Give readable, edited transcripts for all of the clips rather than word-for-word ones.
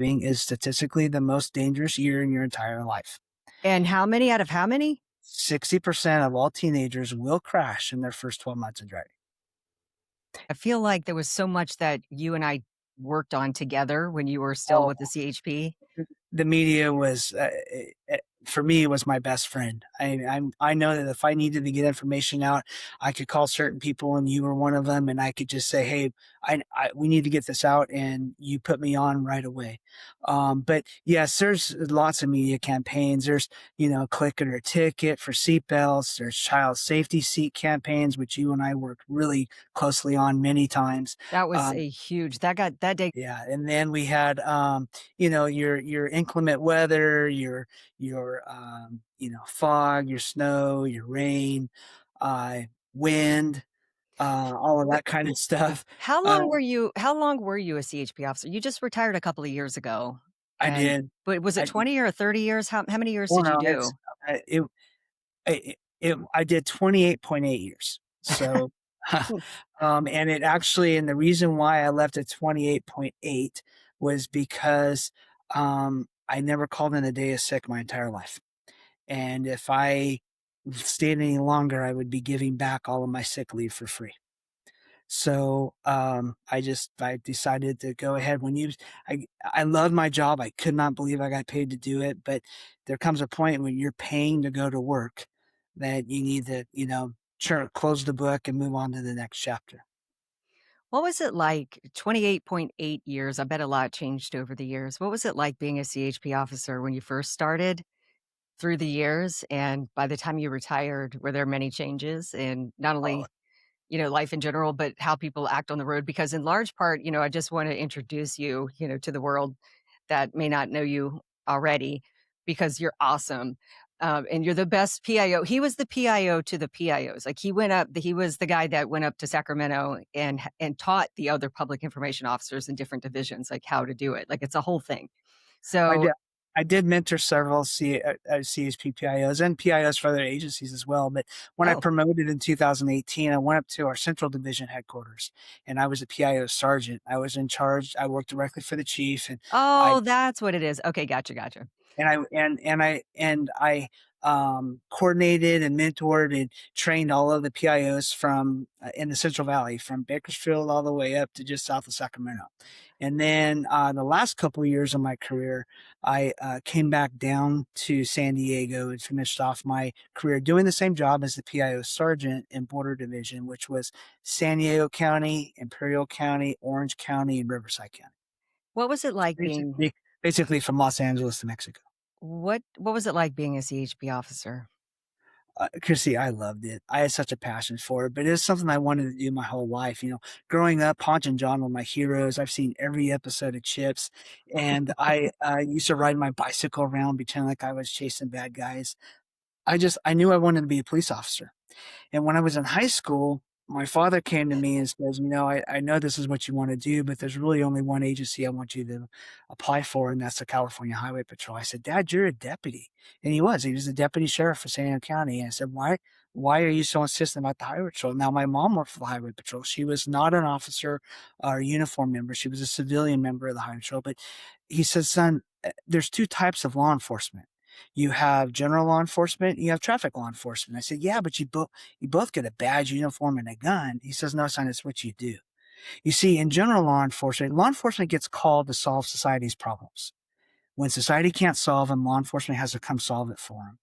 shopping is statistically the most dangerous year in your entire life. And how many out of how many? 60% of all teenagers will crash in their first 12 months of driving. I feel like there was so much that you and I worked on together when you were still Oh, with the CHP. the media was for me, it was my best friend. I know that if I needed to get information out, I could call certain people, and you were one of them, and I could just say, "Hey, we need to get this out," and you put me on right away. But yes, there's lots of media campaigns. There's click it or ticket for seatbelts. There's child safety seat campaigns, which you and I worked really closely on many times. That was Um, a huge that got that day. yeah, and then we had your inclement weather, your fog, your snow, your rain, uh, wind, all of Wait, that kind of stuff. how Uh, long were you a CHP officer? You just retired a couple of years ago. I And did. but was it I 20 or 30 years? How many years well, did you no, do? I did 28.8 years. So, Hmm. and it actually, and the reason why I left at 28.8 was because I never called in a day of sick my entire life. And if I stayed any longer, I would be giving back all of my sick leave for free. So I decided to go ahead. I love my job. I could not believe I got paid to do it, but there comes a point when you're paying to go to work that you need to close the book and move on to the next chapter. What was it like 28.8 years? I bet a lot changed over the years. What was it like being a CHP officer when you first started through the years? And by the time you retired, were there many changes in not Oh, only, life in general, but how people act on the road? Because in large part, I just want to introduce you, to the world that may not know you already because you're awesome. And you're the best PIO. He was the PIO to the PIOs. Like he was the guy that went up to Sacramento and taught the other public information officers in different divisions like how to do it. Like it's a whole thing. I So, did. I did mentor several CHP PIOs and PIOs for other agencies as well. But when I oh, promoted in 2018, I went up to our Central Division headquarters, and I was a PIO sergeant. I was in charge. I worked directly for the chief, and I oh, that's what it is. Okay, gotcha, gotcha. and I coordinated and mentored and trained all of the PIOs from in the Central Valley, from Bakersfield all the way up to just south of Sacramento. And then the last couple of years of my career, I came back down to San Diego and finished off my career doing the same job as the PIO sergeant in Border Division, which was San Diego County, Imperial County, Orange County, and Riverside County. What was it like being Basically from Los Angeles to Mexico. what was it like being a CHP officer? Chrissy, I loved it. I had such a passion for it, but it's something I wanted to do my whole life. Growing up, Ponch and John were my heroes. I've seen every episode of Chips, and I used to ride my bicycle around, pretend like I was chasing bad guys. I knew I wanted to be a police officer. And when I was in high school, my father came to me and says, I know this is what you want to do, but there's really only one agency I want you to apply for, and that's the California Highway Patrol. I said, Dad, you're a deputy. And he was. He was the deputy sheriff for San Diego County. And I said, why are you so insistent about the Highway Patrol? Now, my mom worked for the Highway Patrol. She was not an officer or a uniform member. She was a civilian member of the Highway Patrol. But he said, son, there's two types of law enforcement. You have general law enforcement, you have traffic law enforcement. I said, yeah, but you both get a badge, uniform, and a gun. He says, no, son, it's what you do. You see, in general law enforcement gets called to solve society's problems. When society can't solve them, law enforcement has to come solve it for them.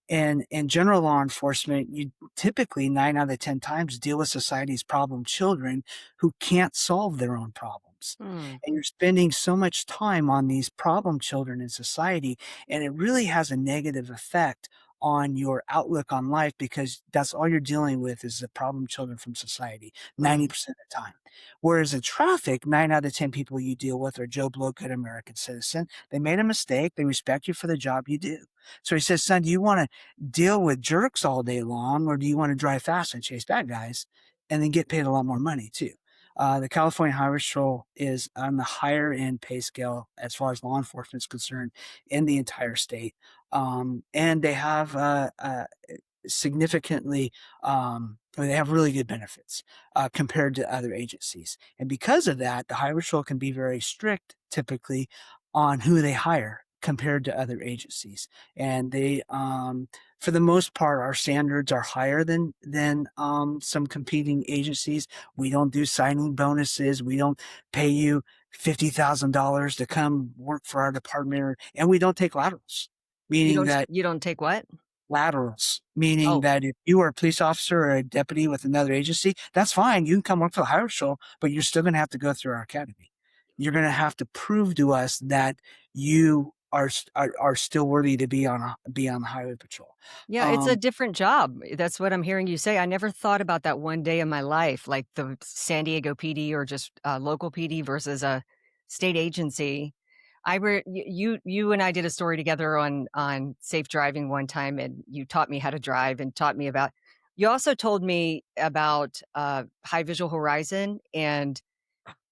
And in general law enforcement, you typically 9 out of 10 times deal with society's problem children who can't solve their own problems. Hmm. And you're spending so much time on these problem children in society, and it really has a negative effect on your outlook on life because that's all you're dealing with is the problem children from society Hmm. 90% of the time. Whereas in traffic, 9 out of 10 people you deal with are Joe Blow, good American citizen. They made a mistake. They respect you for the job you do. So he says, son, do you want to deal with jerks all day long, or do you want to drive fast and chase bad guys and then get paid a lot more money too? The California Highway Patrol is on the higher end pay scale as far as law enforcement is concerned in the entire state. And they have significantly they have really good benefits compared to other agencies. And because of that, the Highway Patrol can be very strict typically on who they hire compared to other agencies. And they, for the most part, our standards are higher than some competing agencies. We don't do signing bonuses. We don't pay you $50,000 to come work for our department, and we don't take laterals, meaning that You don't take what? laterals, meaning Oh, that if you are a police officer or a deputy with another agency, that's fine. You can come work for the highway patrol, but you're still going to have to go through our academy. You're going to have to prove to us that you are still worthy to be on the highway patrol. yeah, it's a Um, different job. That's what I'm hearing you say. I never thought about that one day in my life, like the San Diego PD or just local PD versus a state agency. You and I did a story together on safe driving one time, and you taught me how to drive and taught me about. You also told me about high visual horizon and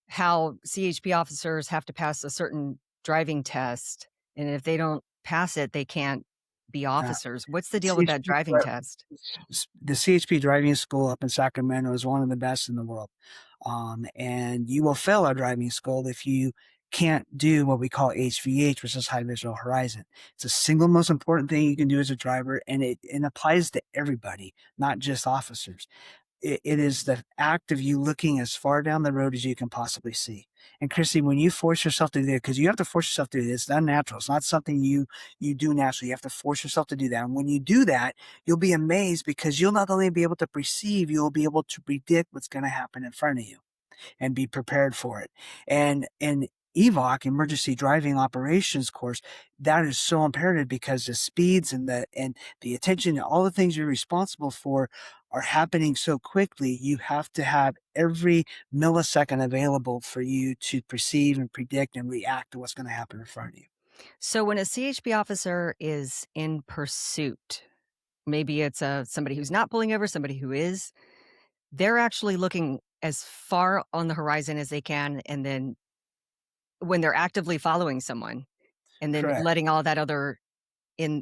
how CHP officers have to pass a certain driving test, and if they don't pass it, they can't be uh, officers. What's the deal with that CHP, driving test? the CHP driving school up in Sacramento is one of the best in the world. And you will fail our driving school if you can't do what we call HVH, which is high visual horizon. It's the single most important thing you can do as a driver, and it applies to everybody, not just officers. It is the act of you looking as far down the road as you can possibly see. And Chrissy, when you force yourself to do it, because you have to force yourself to do it, it's unnatural. It's not something you do naturally. You have to force yourself to do that. And when you do that, you'll be amazed because you'll not only be able to perceive, you'll be able to predict what's going to happen in front of you and be prepared for it. And EVOC, emergency driving operations course, that is so imperative because the speeds and the attention, all the things you're responsible for are happening so quickly. You have to have every millisecond available for you to perceive and predict and react to what's going to happen in front of you. So when a CHP officer is in pursuit, maybe it's somebody who's not pulling over, somebody who is, they're actually looking as far on the horizon as they can, and then when they're actively following someone, and then Correct. letting all that other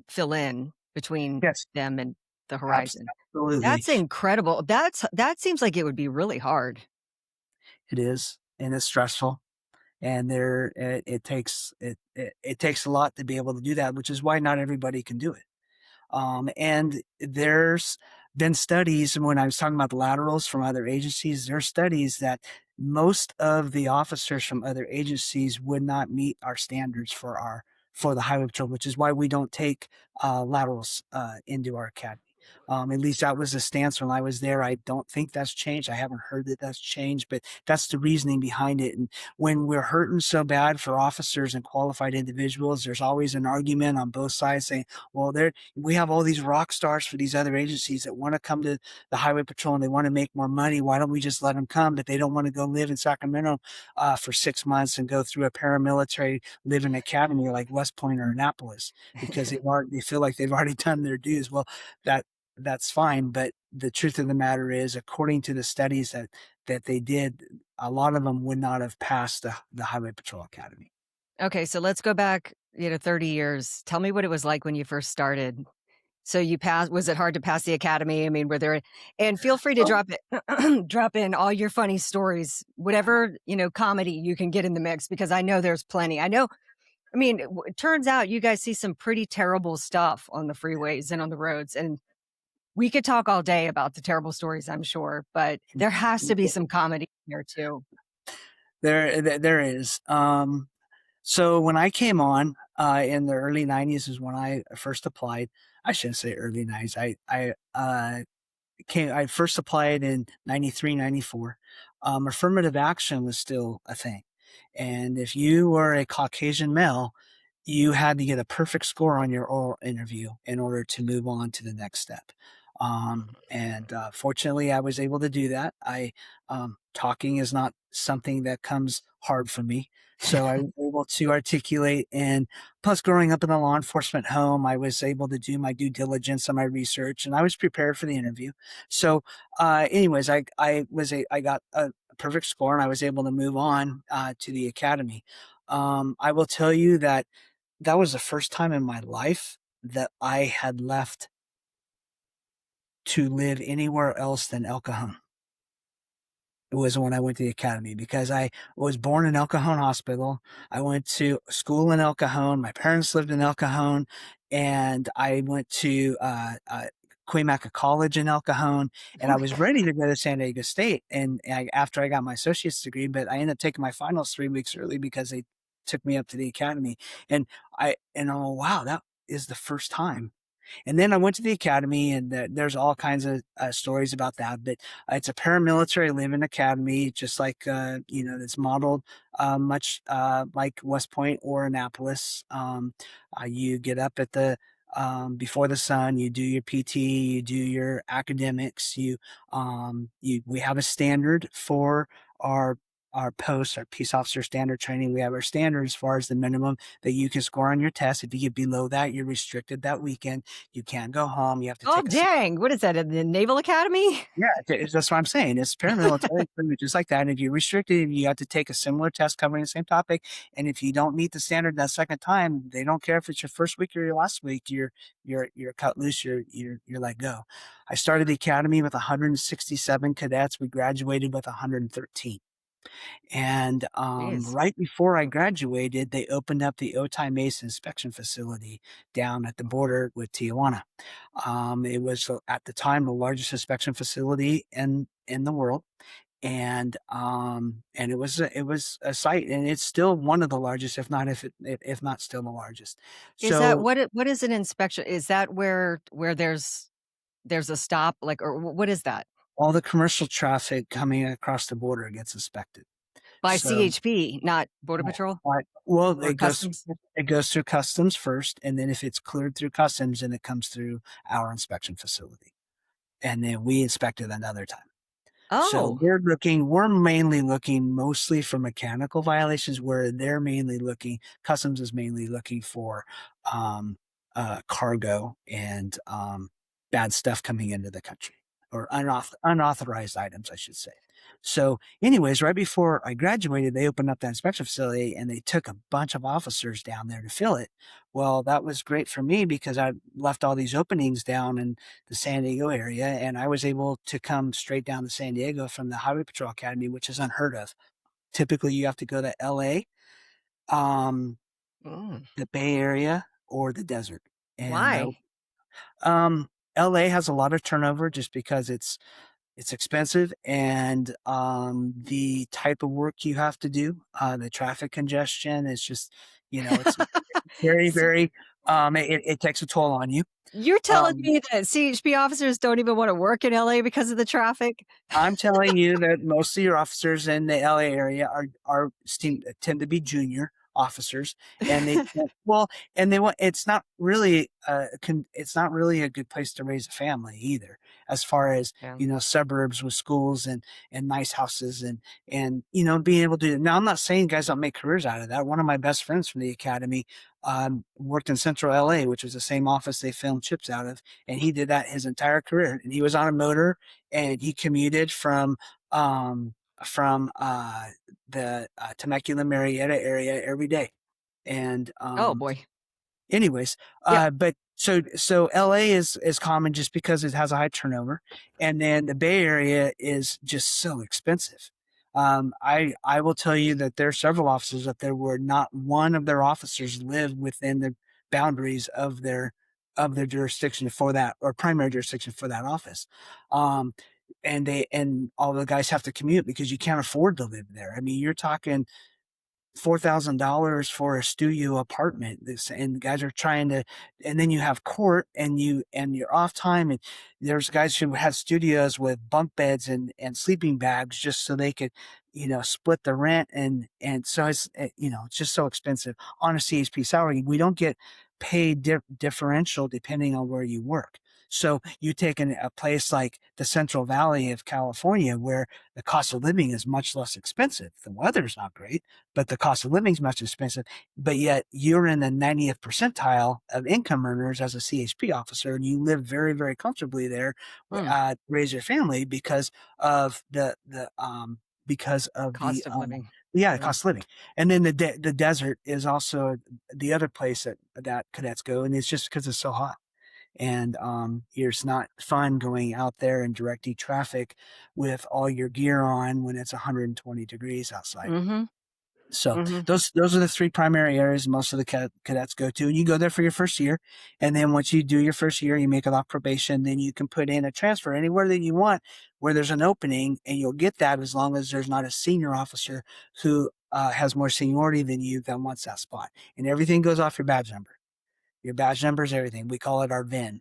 fill in between Yes, them and the horizon. absolutely. That's incredible. That seems like it would be really hard. It is, and it's stressful. And it takes a lot to be able to do that, which is why not everybody can do it. And there's been studies, and when I was talking about the laterals from other agencies, there are studies that most of the officers from other agencies would not meet our standards for the highway patrol, which is why we don't take laterals into our academy. At least that was the stance when I was there. I don't think that's changed. I haven't heard that that's changed, but that's the reasoning behind it. And when we're hurting so bad for officers and qualified individuals, there's always an argument on both sides saying, well, we have all these rock stars for these other agencies that want to come to the highway patrol and they want to make more money. Why don't we just let them come? But they don't want to go live in Sacramento for 6 months and go through a paramilitary living academy like West Point or Annapolis because they feel like they've already done their dues. Well, that that's fine, but the truth of the matter is, according to the studies that they did, a lot of them would not have passed the highway patrol academy. Okay, so let's go back, 30 years. Tell me what it was like when you first started. So you passed was it hard to pass the academy? I mean, were there and feel free to Oh, drop in all your funny stories, whatever, comedy you can get in the mix because I know there's plenty. I mean, it turns out you guys see some pretty terrible stuff on the freeways and on the roads, and we could talk all day about the terrible stories, I'm sure, but there has to be some comedy here too. there is. So when I came on in the early '90s is when I first applied. I shouldn't say early '90s. I first applied in 93, 94. Affirmative action was still a thing. And if you were a Caucasian male, you had to get a perfect score on your oral interview in order to move on to the next step. And fortunately, I was able to do that. Talking is not something that comes hard for me. So I was able to articulate, and plus growing up in a law enforcement home, I was able to do my due diligence on my research and I was prepared for the interview. So anyways, I got a perfect score and I was able to move on to the academy. I will tell you that that was the first time in my life that I had left to live anywhere else than El Cajon. was when I went to the academy because I was born in El Cajon Hospital. I went to school in El Cajon. My parents lived in El Cajon, and I went to Cuyamaca College in El Cajon, and Oh I my was god. ready to go to San Diego State. And after I got my associate's degree, but I ended up taking my finals 3 weeks early because they took me up to the academy. And oh wow, that is the first time. And then I went to the academy, and there's all kinds of stories about that. But it's a paramilitary living academy, just like it's modeled much like West Point or Annapolis. You get up at the before the sun, you do your PT, you do your academics, we have a standard for our our posts, our peace officer standard training. We have our standard as far as the minimum that you can score on your test. If you get below that, you're restricted that weekend. You can't go home. You have to Oh, take a sick. dang. What is that, in the Naval Academy? Yeah, that's what I'm saying. It's paramilitary, pretty much just like that. And if you're restricted, you have to take a similar test covering the same topic. And if you don't meet the standard that second time, they don't care if it's your first week or your last week. You're cut loose. You're let go. I started the academy with 167 cadets. We graduated with 113. And Jeez. right before I graduated, they opened up the Otay Mesa inspection facility down at the border with Tijuana. It was at the time the largest inspection facility in the world, and it was a site, and it's still one of the largest, if not still the largest. Is that So what is an inspection? Is that where there's a stop, like, or what is that? all the commercial traffic coming across the border gets inspected. By So CHP, not Border Patrol right. Well, or Customs? it goes through customs first, and then if it's cleared through customs, then it comes through our inspection facility, and then we inspect it another time. So Oh, we're mainly looking mostly for mechanical violations, where they're mainly looking, customs is mainly looking for um, cargo and bad stuff coming into the country, or unauthorized items, I should say. So, anyways, right before I graduated, they opened up that inspection facility and they took a bunch of officers down there to fill it. Well, that was great for me because I left all these openings down in the San Diego area, and I was able to come straight down to San Diego from the Highway Patrol Academy, which is unheard of. Typically, you have to go to LA, um, mm. the Bay Area, or the desert. And Why? LA has a lot of turnover just because it's expensive, and the type of work you have to do, the traffic congestion is just, it's very, So very, it takes a toll on you. you're telling Um, me that CHP officers don't even wanna work in LA because of the traffic? I'm telling you that most of your officers in the LA area tend to be junior officers, and they want it's not really it's not really a good place to raise a family either, as far as Yeah. suburbs with schools and nice houses, and being able to. Now, I'm not saying guys don't make careers out of that. One of my best friends from the academy worked in Central LA, which was the same office they filmed Chips out of, and he did that his entire career, and he was on a motor, and he commuted um, from the Temecula Marietta area every day. And Oh, boy. anyways, Yep. but so LA is common just because it has a high turnover, and then the Bay Area is just so expensive. I will tell you that there are several officers up there where not one of their officers live within the boundaries of their jurisdiction for that, or primary jurisdiction for that office. Um, and all the guys have to commute because you can't afford to live there. I mean, you're talking $4,000 for a studio apartment. And guys are trying to, and then you have court, and you're off time. And there's guys who have studios with bunk beds and sleeping bags just so they could, split the rent. And so it's just so expensive on a CHP salary. We don't get paid differential depending on where you work. So you take a place like the Central Valley of California, where the cost of living is much less expensive. The weather's not great, but the cost of living is much expensive. But yet you're in the 90th percentile of income earners as a CHP officer, and you live very, very comfortably there, Mm. raise your family of because of Cost of living. the Yeah. cost of living. And then the desert is also the other place that cadets go, and it's just because it's so hot. And it's not fun going out there and directing traffic with all your gear on when it's 120 degrees outside. Mhm. So Mhm. those are the three primary areas most of the cadets go to. And you go there for your first year, and then once you do your first year, you make it off probation. Then you can put in a transfer anywhere that you want where there's an opening, and you'll get that as long as there's not a senior officer who has more seniority than you that wants that spot. And everything goes off your badge number. Your badge number is everything. We call it our VIN.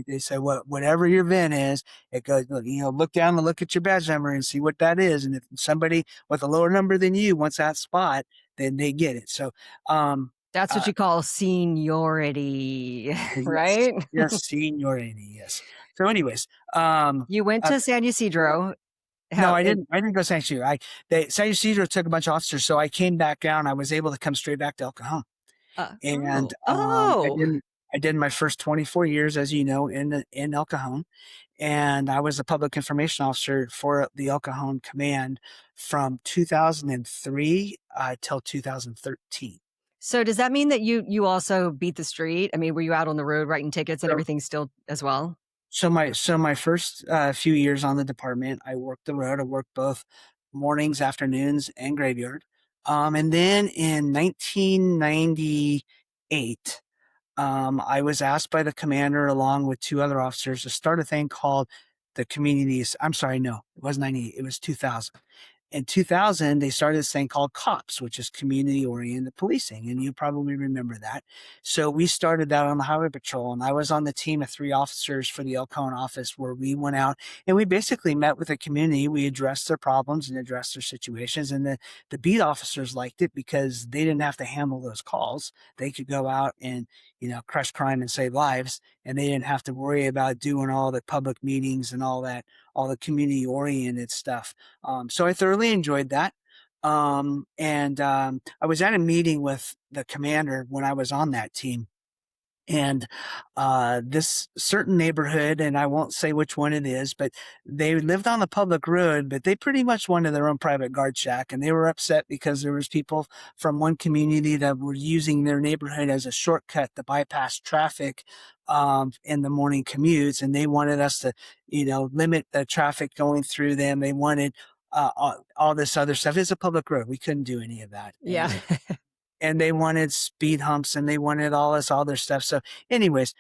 They say whatever your VIN is, it goes. Look down and look at your badge number and see what that is. And if somebody with a lower number than you wants that spot, then they get it. So, That's what uh, you call seniority, yes, right? yes, seniority, yes. So, anyways, You went uh, to San Ysidro. no, How I it didn't. I didn't go San Ysidro. San Ysidro took a bunch of officers, so I came back down. I was able to come straight back to El Cajon. And oh. I did my first 24 years, as you know, in El Cajon, and I was a public information officer for the El Cajon Command from 2003 till 2013. So does that mean that you also beat the street? I mean, were you out on the road writing tickets and So, everything still as well? so my first few years on the department, I worked the road. I worked both mornings, afternoons, and graveyard. And then in 1998. I was asked by the commander, along with two other officers, to start a thing called the communities. I'm sorry, no, it was 98. It was 2000. In 2000, they started this thing called COPS, which is community oriented policing. And you probably remember that. So we started that on the highway patrol. And I was on the team of 3 officers for the El Cajon office, where we went out and we basically met with the community. We addressed their problems and addressed their situations. And the beat officers liked it because they didn't have to handle those calls. They could go out and, crush crime and save lives. And they didn't have to worry about doing all the public meetings and all that, all the community oriented stuff. So I thoroughly enjoyed that. And I was at a meeting with the commander when I was on that team. And this certain neighborhood, and I won't say which one it is, but they lived on the public road, but they pretty much wanted their own private guard shack. And they were upset because there was people from one community that were using their neighborhood as a shortcut to bypass traffic in the morning commutes. And they wanted us to, limit the traffic going through them. They wanted all this other stuff. It's a public road. We couldn't do any of that. Yeah. And they wanted speed humps and they wanted all this other stuff. So, anyways,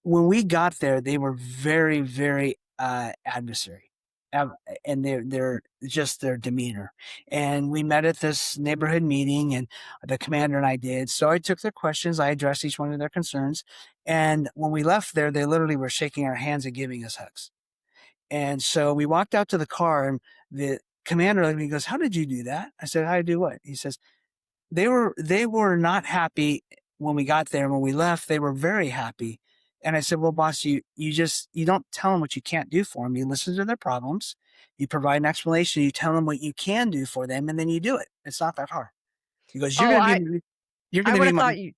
when we got there, they were very, very adversary, Av- and they're just their demeanor. And we met at this neighborhood meeting, and the commander and I did. So I took their questions, I addressed each one of their concerns, and when we left there, they literally were shaking our hands and giving us hugs. And so we walked out to the car, and the commander looked at me and goes, "How did you do that?" I said, "How did I do what?" He says, they were not happy when we got there. And when we left, they were very happy. And I said, "Well, boss, you don't tell them what you can't do for them. You listen to their problems, you provide an explanation, you tell them what you can do for them, and then you do it. It's not that hard." He goes, Oh, you're I gonna would be have my thought you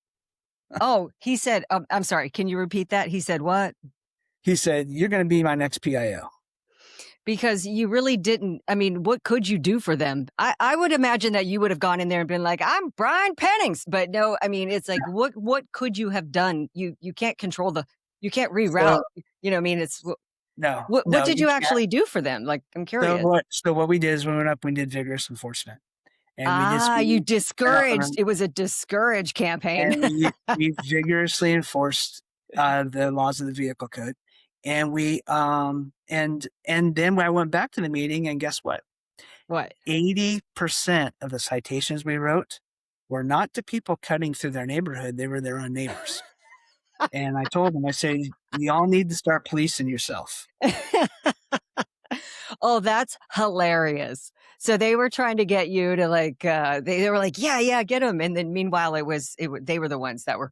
Oh, he said, I'm sorry, can you repeat that? He said what? he said, "You're gonna be my next PIO." Because you really didn't. I mean, what could you do for them? I would imagine that you would have gone in there and been like, "I'm Brian Pennings," but no. I mean, it's like, what could you have done? You can't control you can't reroute. So I mean, it's no, what no, did you you can't. actually do for them? Like, I'm So curious. what we did is we went up, we did vigorous enforcement, and we did You speed. discouraged. It was a discourage campaign. And we vigorously enforced the laws of the vehicle code. And we and then I went back to the meeting, and guess what? What? 80% of the citations we wrote were not to people cutting through their neighborhood, they were their own neighbors. And I told them, I said, "You all need to start policing yourself." Oh, that's hilarious. So they were trying to get you to like, they were like, yeah, yeah, get them. And then meanwhile, they were the ones that were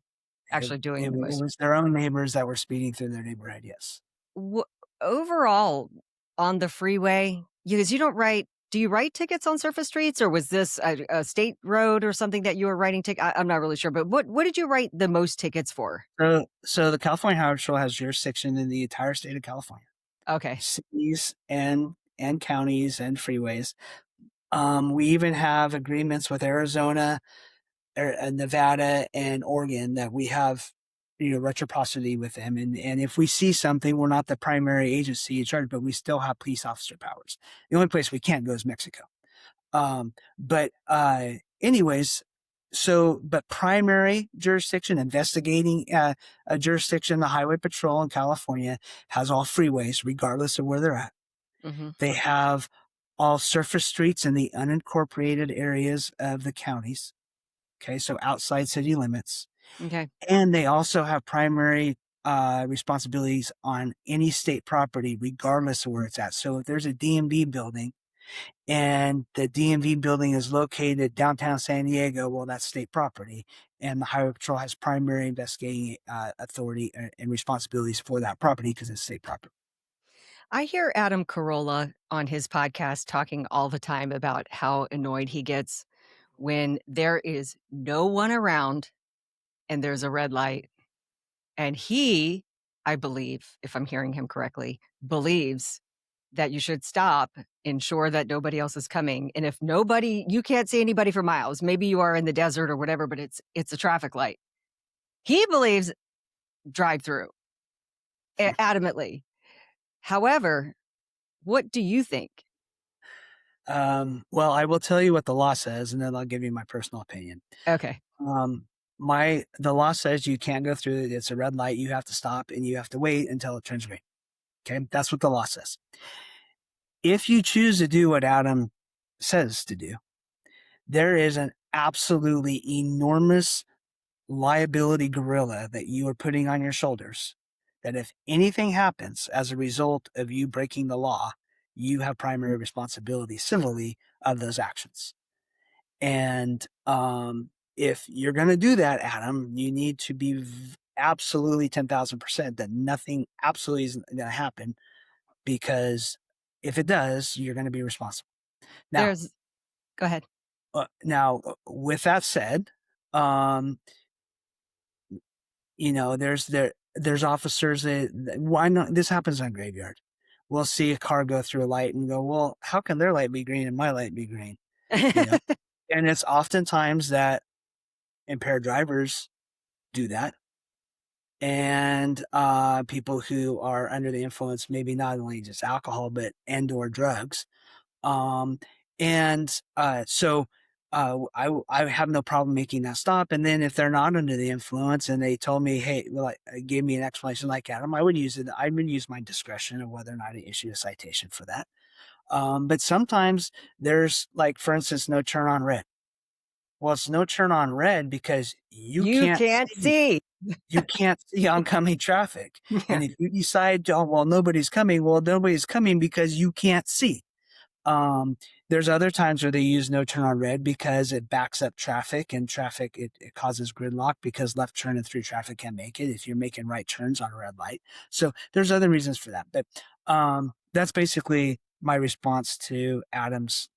It, actually doing the it most. was their own neighbors that were speeding through their neighborhood. Yes. Wh- Overall, on the freeway, because you don't write, do you write tickets on surface streets, or was this a state road or something that you were writing tickets? I'm not really sure, but what did you write the most tickets for? So the California Highway Patrol has jurisdiction in the entire state of California, Okay. cities and counties and freeways. We even have agreements with Arizona, Nevada, and Oregon that we have, reciprocity with them. And if we see something, we're not the primary agency in charge, but we still have police officer powers. The only place we can't go is Mexico. Anyways, but primary jurisdiction, investigating a jurisdiction, the Highway Patrol in California has all freeways, regardless of where they're at. Hmm. They have all surface streets in the unincorporated areas of the counties. Okay, so outside city limits. Okay. And they also have primary responsibilities on any state property, regardless of where it's at. So if there's a DMV building and the DMV building is located downtown San Diego, well, that's state property. And the Highway Patrol has primary investigating authority and responsibilities for that property because it's state property. I hear Adam Carolla on his podcast talking all the time about how annoyed he gets when there is no one around and there's a red light. And he, I believe, if I'm hearing him correctly, believes that you should stop, ensure that nobody else is coming. And if nobody, you can't see anybody for miles. Maybe you are in the desert or whatever, but it's a traffic light. He believes drive through adamantly. However, what do you think? Well, I will tell you what the law says, and then I'll give you my personal opinion. Okay. The law says you can't go through it. It's a red light. You have to stop and you have to wait until it turns green. Okay. That's what the law says. If you choose to do what Adam says to do, there is an absolutely enormous liability gorilla that you are putting on your shoulders. That if anything happens as a result of you breaking the law, you have primary responsibility civilly of those actions. And if you're going to do that, Adam, you need to be absolutely 10,000% that nothing absolutely isn't going to happen, because if it does, you're going to be responsible. Now, There's Go ahead. With that said, there's officers that why not? This happens on Graveyard. We'll see a car go through a light and go, well, how can their light be green and my light be green? You know, and it's oftentimes that impaired drivers do that. And people who are under the influence, maybe not only just alcohol, but and/or drugs. Um, I have no problem making that stop. And then if they're not under the influence and they told me, hey, gave me an explanation like Adam, I would use my discretion of whether or not to issue a citation for that. But sometimes there's, like, for instance, no turn on red. Well, it's no turn on red because you You can't can't see. see. You can't see oncoming traffic. Yeah. And if you decide, oh, well, nobody's coming, well, nobody's coming because you can't see. There's other times where they use no turn on red because it backs up traffic, and it causes gridlock because left turn and through traffic can't make it if you're making right turns on a red light. So there's other reasons for that. But that's basically my response to Adam's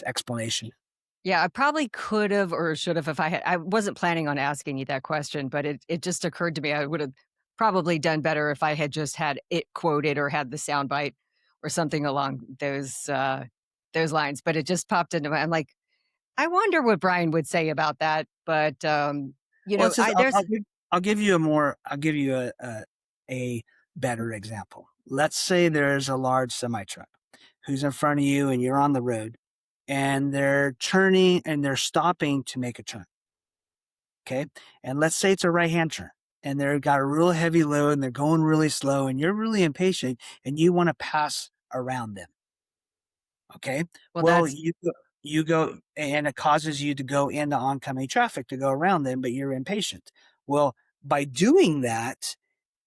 explanation. Yeah, I probably could have or should have if I wasn't planning on asking you that question, but it just occurred to me I would have probably done better if I had just had it quoted or had the soundbite or something along those lines. But it just popped into my I'm like, I wonder what Brian would say about that. But Well, it's just, there's I'll give you a better example. Let's say there's a large semi truck who's in front of you and you're on the road, and they're turning and they're stopping to make a turn. Okay. And let's say it's a right hand turn and they've got a real heavy load and they're going really slow and you're really impatient and you want to pass around them. Okay. well Well, that's you go and it causes you to go into oncoming traffic to go around them, but you're impatient. Well, by doing that,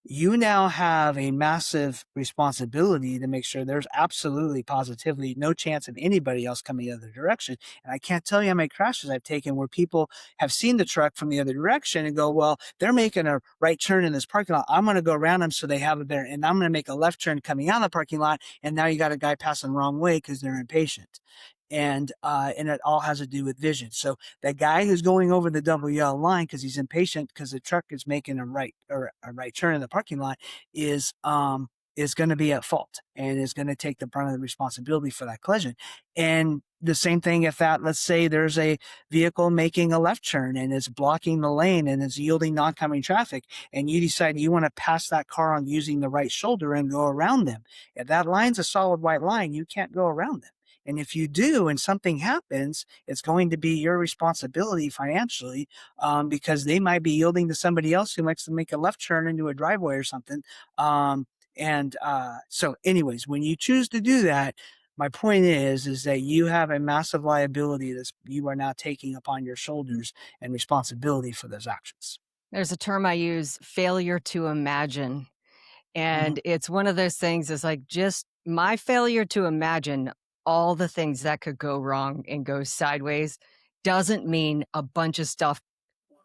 you now have a massive responsibility to make sure there's absolutely positively no chance of anybody else coming the other direction. And I can't tell you how many crashes I've taken where people have seen the truck from the other direction and go, well, they're making a right turn in this parking lot. I'm going to go around them so they have a better, and I'm going to make a left turn coming out of the parking lot. And now you got a guy passing the wrong way because they're impatient. And it all has to do with vision. So the guy who's going over the double yellow line because he's impatient because the truck is making a right turn in the parking lot is is going to be at fault and is going to take the brunt of the responsibility for that collision. And the same thing if that, let's say there's a vehicle making a left turn and is blocking the lane and is yielding non-coming traffic, and you decide you want to pass that car on using the right shoulder and go around them. If that line's a solid white line, you can't go around them. And if you do and something happens, it's going to be your responsibility financially, because they might be yielding to somebody else who likes to make a left turn into a driveway or something. So anyways, when you choose to do that, my point is that you have a massive liability that you are now taking upon your shoulders and responsibility for those actions. There's a term I use, failure to imagine. Mhm. And it's one of those things, it's like just my failure to imagine all the things that could go wrong and go sideways doesn't mean a bunch of stuff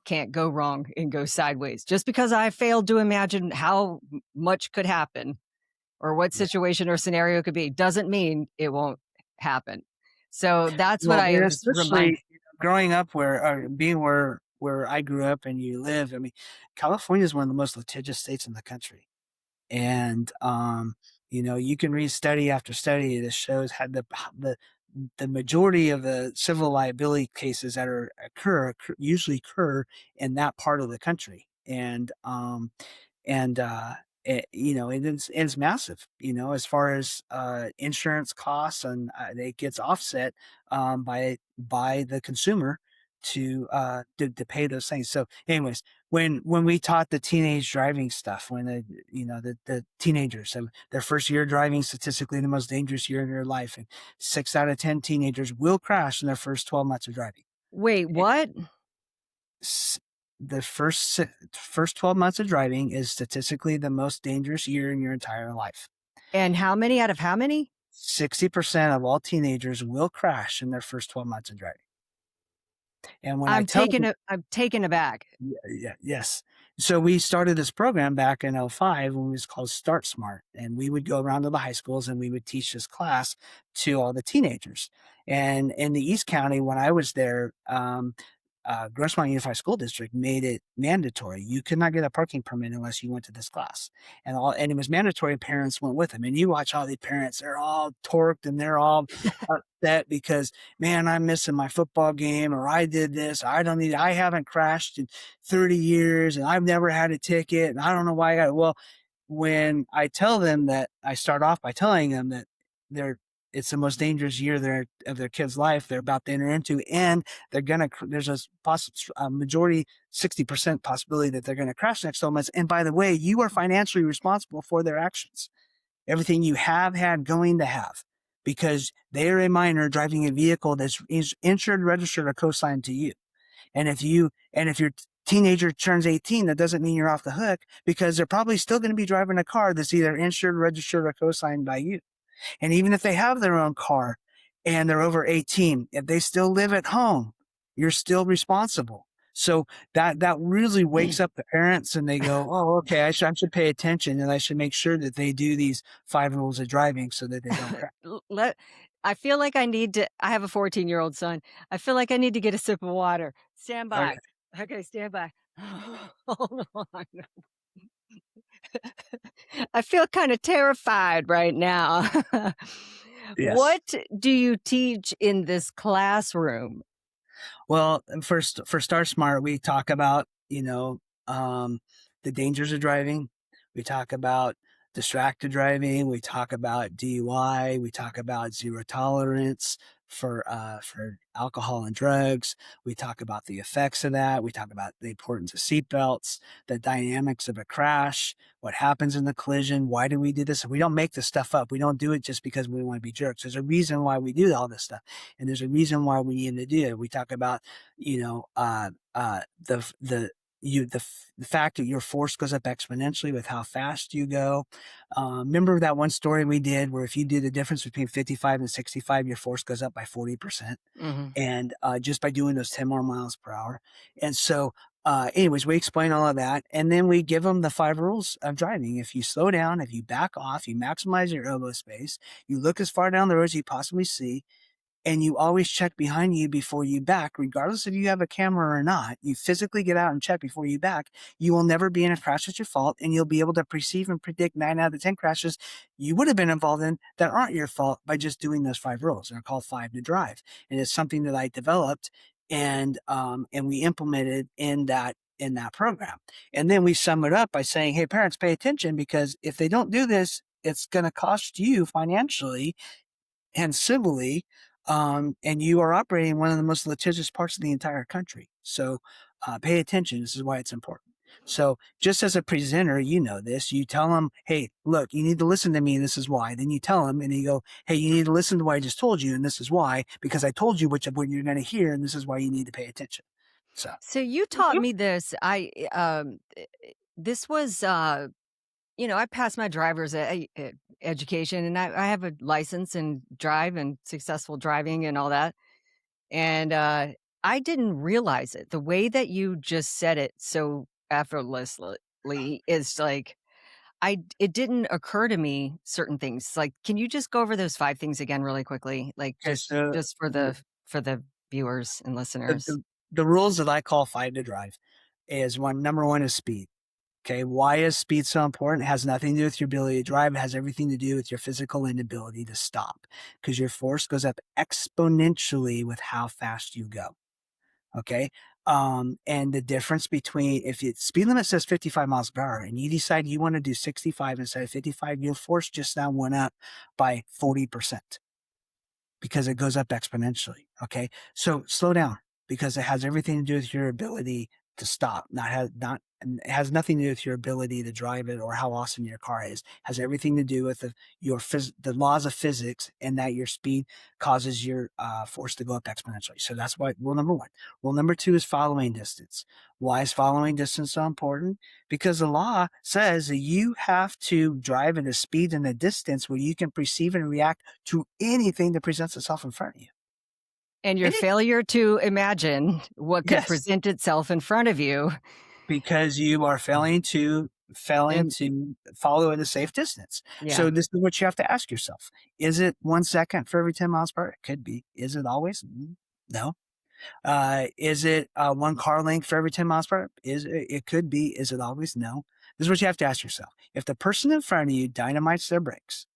can't go wrong and go sideways. Just because I failed to imagine how much could happen or what Yeah. situation or scenario could be doesn't mean it won't happen. So that's what Well, I and was remind. especially growing up being where I grew up and you live. I mean, California is one of the most litigious states in the country. And you can read study after study that shows how the majority of the civil liability cases that usually occur in that part of the country. And it's massive, as far as insurance costs, and it gets offset by the consumer to pay those things. So anyways, when we taught the teenage driving stuff, when the teenagers, their first year driving, statistically the most dangerous year in their life, and 6 out of 10 teenagers will crash in their first 12 months of driving. Wait, what? The first 12 months of driving is statistically the most dangerous year in your entire life. And how many out of how many? 60% of all teenagers will crash in their first 12 months of driving. And when I I'm tell taken I'm taken aback. yes. So we started this program back in '05 when it was called Start Smart. And we would go around to the high schools and we would teach this class to all the teenagers. And in the East County, when I was there, Grossmont Unified School District made it mandatory. You could not get a parking permit unless you went to this class. And it was mandatory. Parents went with them. And you watch all the parents, they're all torqued and they're all upset because, man, I'm missing my football game, or I did this. I haven't crashed in 30 years and I've never had a ticket. And I don't know why I got it. Well, when I tell them that, I start off by telling them that they're, it's the most dangerous year of their kid's life they're about to enter into, and there's a majority, 60% possibility that they're going to crash next 12 months. And by the way, you are financially responsible for their actions, everything you have had, going to have, because they are a minor driving a vehicle that's insured, registered, or co-signed to you. And if your teenager turns 18, that doesn't mean you're off the hook, because they're probably still going to be driving a car that's either insured, registered, or co-signed by you. And even if they have their own car and they're over 18, if they still live at home, you're still responsible. So that really wakes up the parents, and they go, "Oh, okay, I should pay attention, and I should make sure that they do these 5 rules of driving so that they don't crash." Let I feel like I have a 14-year-old son. I feel like I need to get a sip of water. Stand Okay. by. Okay, stand by. Hold on. I feel kinda terrified right now. Yes. What do you teach in this classroom? Well, first for Star Smart, we talk about, the dangers of driving. We talk about distracted driving. We talk about DUI. We talk about zero tolerance for alcohol and drugs. We talk about the effects of that. We talk about the importance of seatbelts, the dynamics of a crash, what happens in the collision. Why do we do this? We don't make this stuff up. We don't do it just because we want to be jerks. There's a reason why we do all this stuff, and there's a reason why we need to do it. We talk about, the fact that your force goes up exponentially with how fast you go. Remember that one story we did where if you do the difference between 55 and 65, your force goes up by 40%, Mhm. and just by doing those 10 more miles per hour. And so, anyways, we explain all of that, and then we give them the 5 rules of driving. If you slow down, if you back off, you maximize your elbow space, you look as far down the road as you possibly see, and you always check behind you before you back, regardless if you have a camera or not. You physically get out and check before you back. You will never be in a crash that's your fault, and you'll be able to perceive and predict 9 out of the 10 crashes you would have been involved in that aren't your fault by just doing those 5 rules. They're called 5 to Drive, and it's something that I developed and we implemented in that program. And then we sum it up by saying, hey, parents, pay attention, because if they don't do this, it's going to cost you financially and civilly. And you are operating one of the most litigious parts of the entire country. So pay attention. This is why it's important. So just as a presenter, you know this, you tell them, hey, look, you need to listen to me. And this is why. Then you tell them and you go, hey, you need to listen to what I just told you. And this is why, because I told you which of what you're going to hear. And this is why you need to pay attention. So So you taught me this. This was, I passed my driver's education, and I have a license and drive and successful driving and all that. And I didn't realize it. The way that you just said it so effortlessly is like it didn't occur to me certain things. Like, can you just go over those 5 things again really quickly? Like okay, just for the viewers and the, listeners. the, the rules that I call 5 to Drive is number one is speed. Okay. Why is speed so important? It has nothing to do with your ability to drive. It has everything to do with your physical inability to stop, because your force goes up exponentially with how fast you go. Okay. And the difference between, if the speed limit says 55 miles per hour and you decide you want to do 65 instead of 55, your force just now went up by 40%, because it goes up exponentially. Okay. So slow down, because it has everything to do with your ability to stop. It has nothing to do with your ability to drive it or how awesome your car is. It has everything to do with the laws of physics, and that your speed causes your force to go up exponentially. So that's why rule number one. Rule number two is following distance. Why is following distance so important? Because the law says that you have to drive at a speed and a distance where you can perceive and react to anything that presents itself in front of you. And your failure to imagine what could Yes, present itself in front of you. because you are failing to Um, follow at a safe distance. yeah. So this is what you have to ask yourself. Is it 1 second for every 10 miles per hour? It could be. Is it always? No. Is it 1 car length for every 10 miles per hour? It could be. Is it always? No. This is what you have to ask yourself. If the person in front of you dynamites their brakes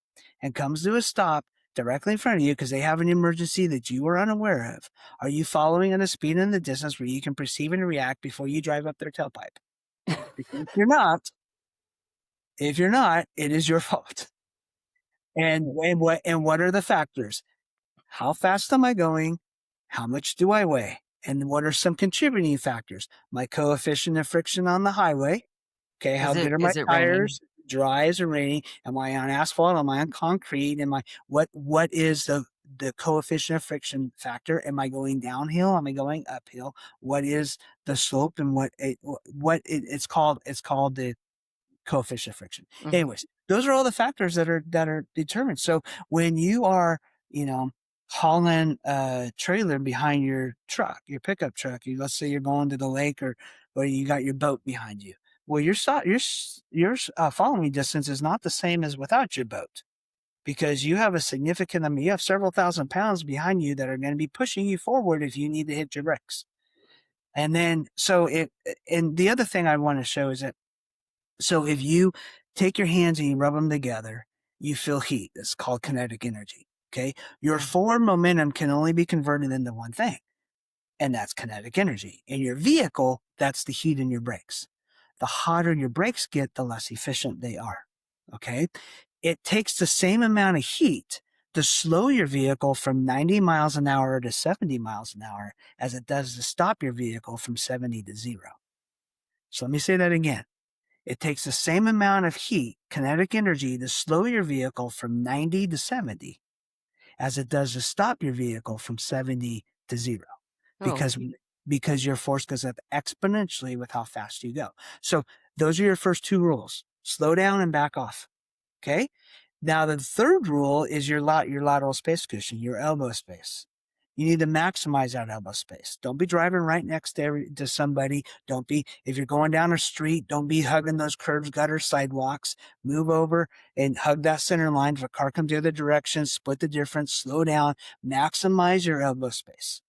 and comes to a stop directly in front of you because they have an emergency that you are unaware of, are you following at a speed and the distance where you can perceive and react before you drive up their tailpipe? Because if you're not, it is your fault. And what are the factors? How fast am I going? How much do I weigh? And what are some contributing factors? My coefficient of friction on the highway. Okay, Is how it good are my is it raining? tires? Dry as or rainy? Am I on asphalt? Am I on concrete? What is the coefficient of friction factor? Am I going downhill? Am I going uphill? What is the slope, and it's called? It's called the coefficient of friction. Mhm. Anyways, those are all the factors that are determined. So when you are, you know, hauling a trailer behind your truck, your pickup truck, let's say you're going to the lake, or you got your boat behind you. Well, your following distance is not the same as without your boat, because you have you have several thousand pounds behind you that are going to be pushing you forward if you need to hit your brakes. And then, and the other thing I want to show is that, so if you take your hands and you rub them together, you feel heat. It's called kinetic energy. Okay. Your Yeah. forward momentum can only be converted into one thing, and that's kinetic energy. In your vehicle, that's the heat in your brakes. The hotter your brakes get, the less efficient they are. Okay. It takes the same amount of heat to slow your vehicle from 90 miles an hour to 70 miles an hour as it does to stop your vehicle from 70 to 0. So let me say that again. It takes the same amount of heat, kinetic energy, to slow your vehicle from 90 to 70 as it does to stop your vehicle from 70 to 0, Oh, because because your force goes up exponentially with how fast you go. So those are your first 2 rules. Slow down and back off. Okay? Now the third rule is your lateral space cushion, your elbow space. You need to maximize that elbow space. Don't be driving right next to somebody. Don't be, if you're going down a street, don't be hugging those curbs, gutters, sidewalks. Move over and hug that center line. If a car comes the other direction, split the difference, slow down, maximize your elbow space.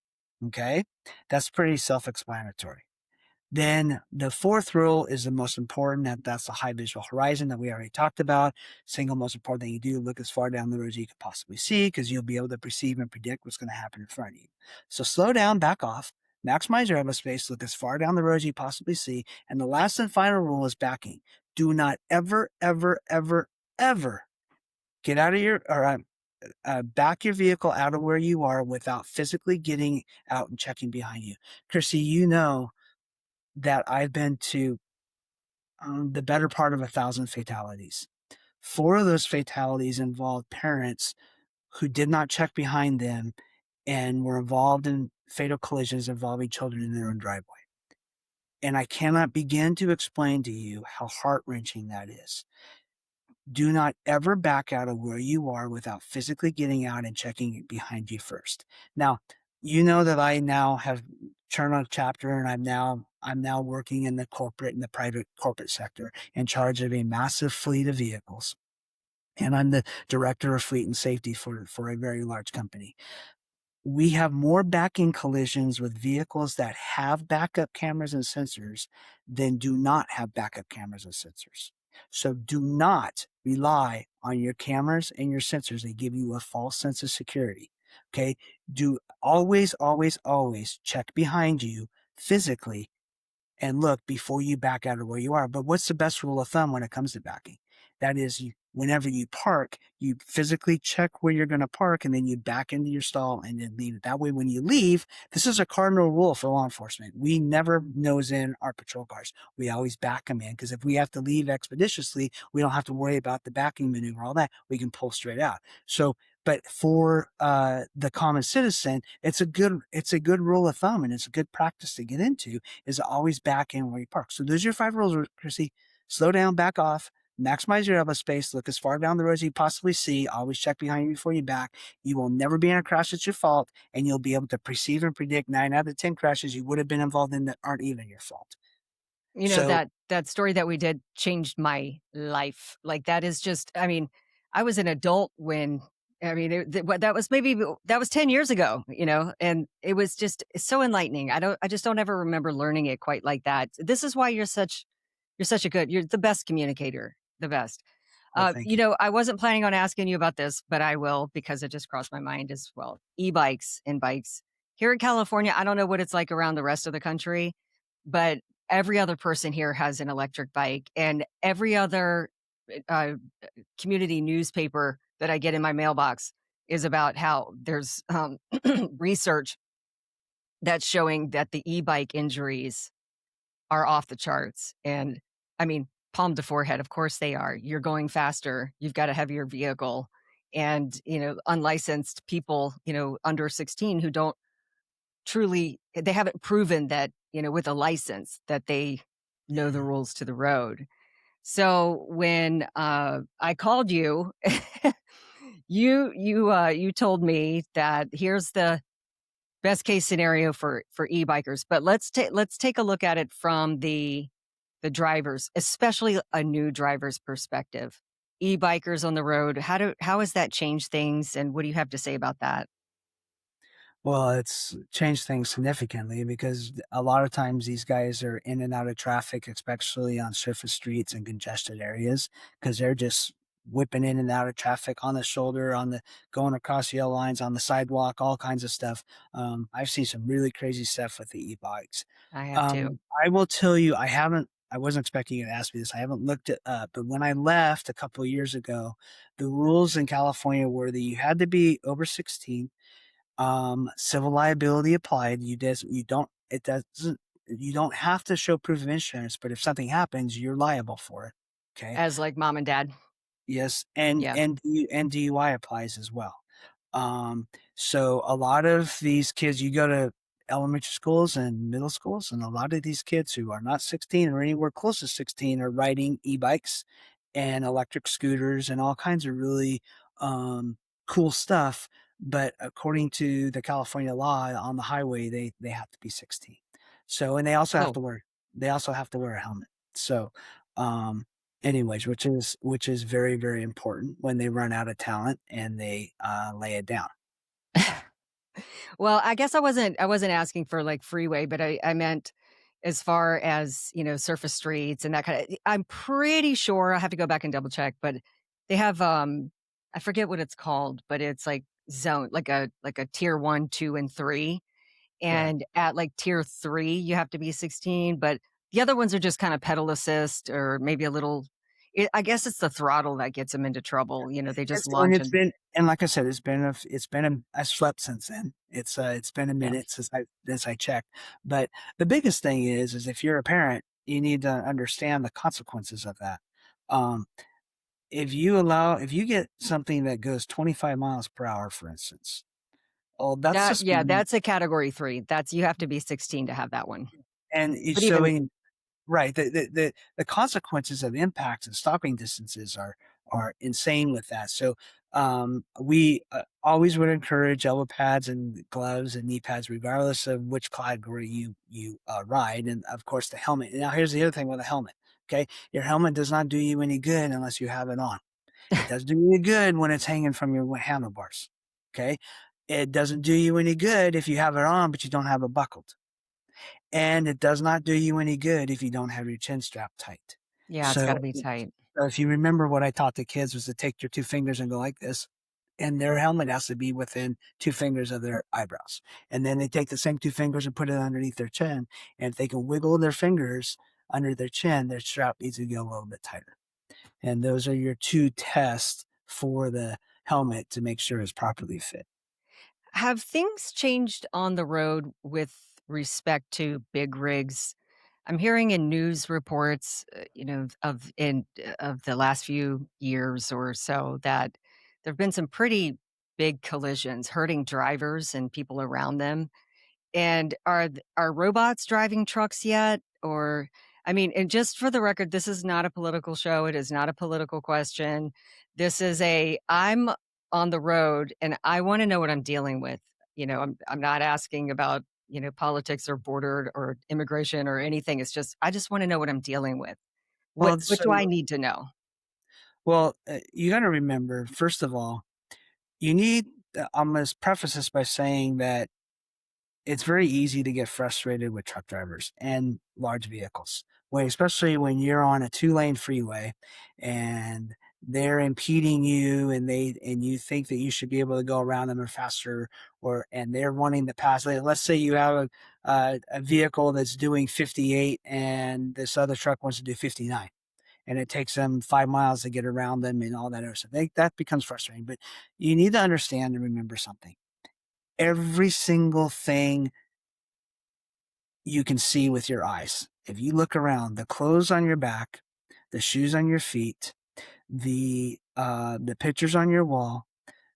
Okay. That's pretty self explanatory. Then the fourth rule is the most important. That's the high visual horizon that we already talked about. Single most important thing you do, look as far down the road as you can possibly see, because you'll be able to perceive and predict what's going to happen in front of you. So slow down, back off, maximize your aerospace, look as far down the road as you possibly see. And the last and final rule is backing. Do not ever, ever, ever, ever get out of your, or back your vehicle out of where you are without physically getting out and checking behind you. Chrissy, you know that I've been to the better part of 1,000 fatalities. Four of those fatalities involved parents who did not check behind them and were involved in fatal collisions involving children in their own driveway. And I cannot begin to explain to you how heart wrenching that is. Do not ever back out of where you are without physically getting out and checking behind you first. Now, you know that I now have turned on a chapter and I'm now working in the private corporate sector in charge of a massive fleet of vehicles. And I'm the director of fleet and safety for a very large company. We have more backing collisions with vehicles that have backup cameras and sensors than do not have backup cameras and sensors. So do not rely on your cameras and your sensors. They give you a false sense of security. Okay. Do always, always, always check behind you physically and look before you back out of where you are. But what's the best rule of thumb when it comes to backing? That is, whenever you park, you physically check where you're going to park and then you back into your stall and then leave it. That way, when you leave, this is a cardinal rule for law enforcement. We never nose in our patrol cars. We always back them in because if we have to leave expeditiously, we don't have to worry about the backing maneuver, all that. We can pull straight out. So, but for the common citizen, it's a good rule of thumb and it's a good practice to get into is always back in where you park. So those are your 5 rules, Chrissy. Slow down, back off, maximize your elbow space, look as far down the road as you possibly see, always check behind you before you back. You will never be in a crash that's your fault, and you'll be able to perceive and predict 9 out of 10 crashes you would have been involved in that aren't even your fault. You know, So, that story that we did changed my life. Like, that is just I mean, I was an adult when I mean, that was maybe that was 10 years ago, you know, and it was just so enlightening. I just don't ever remember learning it quite like that. This is why you're the best communicator, the best. well, thank You you. know, I wasn't planning on asking you about this, but I will because it just crossed my mind as well. E-bikes and bikes. Here in California, I don't know what it's like around the rest of the country, but every other person here has an electric bike, and every other uh, community newspaper that I get in my mailbox is about how there's research that's showing that the e-bike injuries are off the charts. And I mean, palm to forehead, of course they are. You're going faster, you've got a heavier vehicle. And, you know, unlicensed people, you know, under 16 who don't truly, they haven't proven that, you know, with a license that they know the Yeah. rules to the road. So when I called you, you told me that here's the best case scenario for e-bikers, but let's take a look at it from the drivers, especially a new driver's perspective. E-bikers on the road, how has that changed things, and what do you have to say about that? Well, it's changed things significantly because a lot of times these guys are in and out of traffic, especially on surface streets and congested areas, because they're just whipping in and out of traffic on the shoulder, on the going across yellow lines, on the sidewalk, all kinds of stuff. I've seen some really crazy stuff with the e-bikes. I have too. I will tell you, I wasn't expecting you to ask me this. I haven't looked it up, but when I left a couple of years ago, the rules in California were that you had to be over 16. Civil liability applied. You don't have to show proof of insurance, but if something happens, you're liable for it. Okay. As like mom and dad. Yes, Yeah. and DUI applies as well. Um, so a lot of these kids, you go to elementary schools and middle schools, and a lot of these kids who are not 16 or anywhere close to 16 are riding e-bikes and electric scooters and all kinds of really cool stuff. but according to the California law on the highway, they have to be 16. So, and they also have Oh, to wear a helmet. So, um, anyways, which is very, very important when they run out of talent and they, lay it down. well, I guess I wasn't asking for, like, freeway, but I meant as far as, surface streets and that kinda I'm pretty sure, I have to go back and double check, but they have, I forget what it's called, but it's like zone like a tier 1, 2, and 3, Right. and at, like, tier 3, you have to be 16, but the other ones are just kinda pedal assist or maybe a little I guess it's the throttle that gets them into trouble, they just launch and And like I said, it's been I slept since then. It's been a yeah. minute since I checked. But the biggest thing is if you're a parent, you need to understand the consequences of that. Um, if you get something that goes 25 miles per hour, for instance, oh, that's the speed Yeah, limit, that's a category 3. That's you have to be 16 to have that one. and it's But even showing. Right, the consequences of impacts and stopping distances are insane with that, so, we, always would encourage elbow pads and gloves and knee pads regardless of which category you ride, and, of course, the helmet. Now here's the other thing with a helmet, okay? Your helmet does not do you any good unless you have it on. It does do you any good when it's hanging from your handlebars, okay? It doesn't do you any good if you have it on, but you don't have it buckled. And it does not do you any good if you don't have your chin strap tight. yeah, it's gotta So, be tight. if you remember what I taught the kids was to take your 2 fingers and go like this, and their helmet has to be within 2 fingers of their eyebrows. And then they take the same 2 fingers and put it underneath their chin, and if they can wiggle their fingers under their chin, their strap needs to go a little bit tighter. And those are your 2 tests for the helmet to make sure it's properly fit. Have things changed on the road with respect to big rigs? I'm hearing in news reports, of the last few years or so that there've been some pretty big collisions hurting drivers and people around them. And are robots driving trucks yet? Or I mean, and just for the record, this is not a political show. It is not a political question. This is I'm on the road and I want to know what I'm dealing with. I'm not asking about, politics or border or immigration or anything. It's just I just want to know what I'm dealing with. What Well, what do I need to know? you gotta remember, first of all, you need I'm gonna preface this by saying that it's very easy to get frustrated with truck drivers and large vehicles, especially when you're on a two-lane freeway and they're impeding you and you think that you should be able to go around them or faster and they're wanting to pass. Let's say you have a vehicle that's doing 58 and this other truck wants to do 59 and it takes them 5 miles to get around them and all that other stuff. That becomes frustrating. But you need to understand and remember something. Every single thing you can see with your eyes. If you look around, the clothes on your back, the shoes on your feet, the pictures on your wall,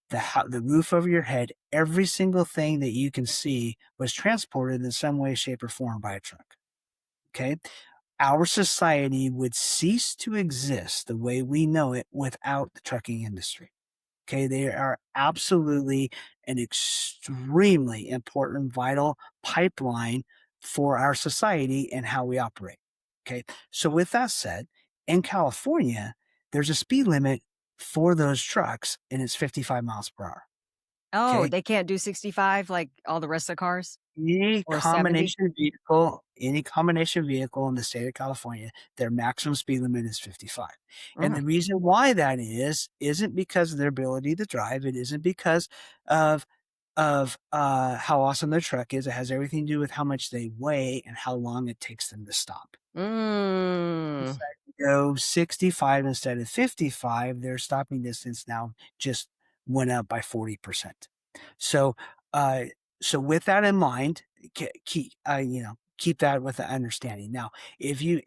the roof over your head, every single thing that you can see was transported in some way, shape, or form by a truck. Okay, our society would cease to exist the way we know it without the trucking industry. Okay, they are absolutely an extremely important, vital pipeline for our society and how we operate. Okay, so with that said, in California, there's a speed limit for those trucks, and it's 55 miles per hour. Oh, Okay, they can't do 65 like all the rest of the cars any or 70? combination vehicle in the state of California, their maximum speed limit is 55. And Mm. the reason why that isn't because of their ability to drive. It isn't because of how awesome their truck is. It has everything to do with how much they weigh and how long it takes them to stop. Mm. Decide to go 65 instead of 55, their stopping distance now just went up by 40%. So, uh, so with that in mind, keep that with the understanding. Now,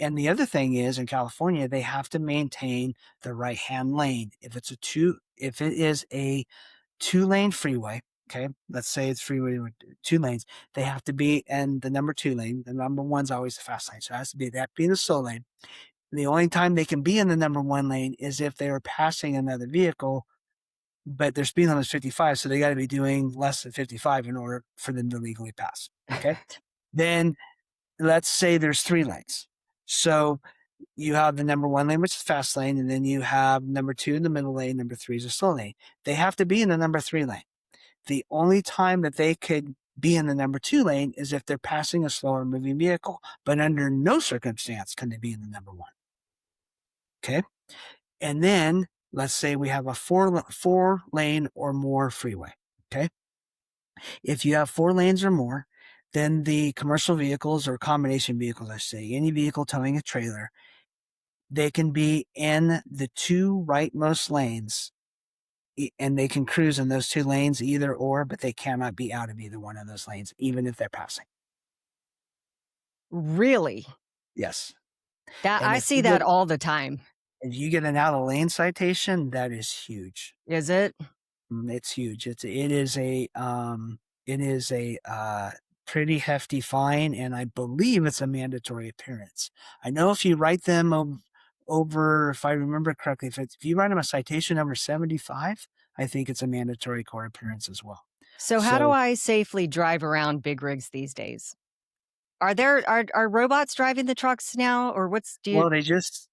and the other thing is in California, they have to maintain the right hand lane. If it is a 2-lane freeway, okay, let's say it's freeway with 2 lanes, they have to be in the number 2 lane. The number one's always the fast lane. So it has to be that being the slow lane. The only time they can be in the number 1 lane is if they are passing another vehicle but their speed limit is 55, so they got to be doing less than 55 in order for them to legally pass. Okay. Then let's say there's 3 lanes. So you have the number 1 lane, which is fast lane, and then you have number 2 in the middle lane, number 3 is a slow lane. They have to be in the number 3 lane. The only time that they could be in the number 2 lane is if they're passing a slower moving vehicle, but under no circumstance can they be in the number 1. Okay. And then let's say we have a 4 lane or more freeway. Okay. If you have 4 lanes or more, then the commercial vehicles or combination vehicles, I say, any vehicle towing a trailer, they can be in the 2 rightmost lanes and they can cruise in those 2 lanes either or, but they cannot be out of either one of those lanes, even if they're passing. Really? Yes. That And I see that all the time. if you get an out of lane citation, that is huge. Is it? It's huge. It is a pretty hefty fine, and I believe it's a mandatory appearance. I know if you write them over, if I remember correctly, if you write them a citation number 75, I think it's a mandatory court appearance as well. So how do So, I safely drive around big rigs these days? Are robots driving the trucks now, or what's do you well,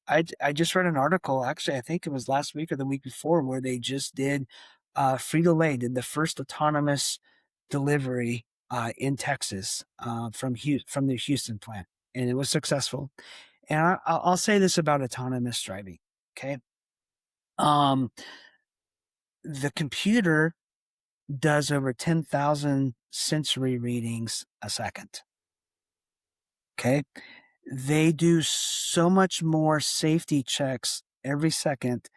I just read an article. Actually, I think it was last week or the week before, where they just did Frito-Lay did the first autonomous delivery in Texas from the Houston plant, and it was successful. And I'll say this about autonomous driving. Okay, um, the computer does over 10,000 sensory readings a second. Okay, they do so much more safety checks every second